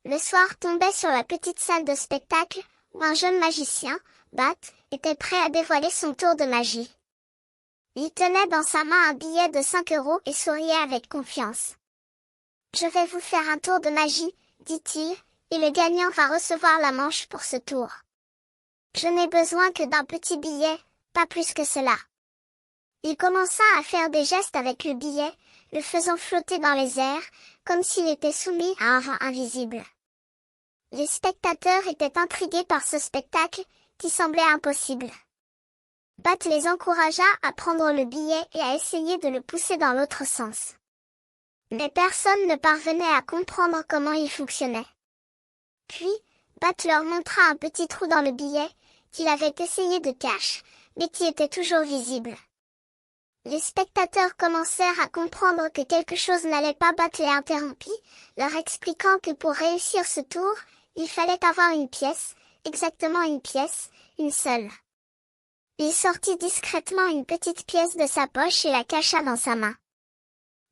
Le soir tombait sur la petite salle de spectacle, où un jeune magicien, Bat, était prêt à dévoiler son tour de magie. Il tenait dans sa main un billet de 5 euros et souriait avec confiance. « Je vais vous faire un tour de magie, dit-il, et le gagnant va recevoir la manche pour ce tour. Je n'ai besoin que d'un petit billet, pas plus que cela. » Il commença à faire des gestes avec le billet, le faisant flotter dans les airs, comme s'il était soumis à un vent invisible. Les spectateurs étaient intrigués par ce spectacle, qui semblait impossible. Bat les encouragea à prendre le billet et à essayer de le pousser dans l'autre sens. Mais personne ne parvenait à comprendre comment il fonctionnait. Puis, Bat leur montra un petit trou dans le billet, qu'il avait essayé de cacher, mais qui était toujours visible. Les spectateurs commencèrent à comprendre que quelque chose n'allait pas. Bat les interrompit, leur expliquant que pour réussir ce tour, il fallait avoir une pièce, exactement une pièce, une seule. Il sortit discrètement une petite pièce de sa poche et la cacha dans sa main.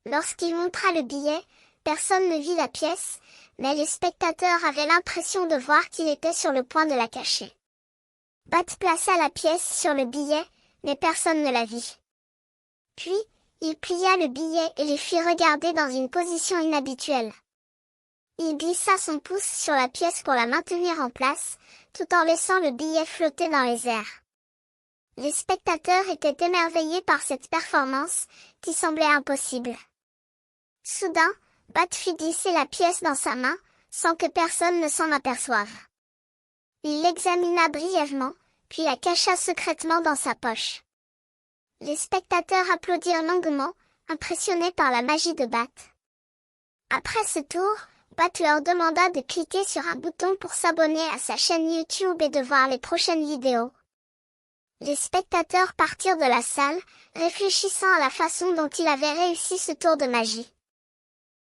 Lorsqu'il montra le billet, personne ne vit la pièce, mais les spectateurs avaient l'impression de voir qu'il était sur le point de la cacher. Bat plaça la pièce sur le billet, mais personne ne la vit. Puis, il plia le billet et les fit regarder dans une position inhabituelle. Il glissa son pouce sur la pièce pour la maintenir en place, tout en laissant le billet flotter dans les airs. Les spectateurs étaient émerveillés par cette performance, qui semblait impossible. Soudain, Bat fit glisser la pièce dans sa main, sans que personne ne s'en aperçoive. Il l'examina brièvement, puis la cacha secrètement dans sa poche. Les spectateurs applaudirent longuement, impressionnés par la magie de Bat. Après ce tour, Bat leur demanda de cliquer sur un bouton pour s'abonner à sa chaîne YouTube et de voir les prochaines vidéos. Les spectateurs partirent de la salle, réfléchissant à la façon dont il avait réussi ce tour de magie.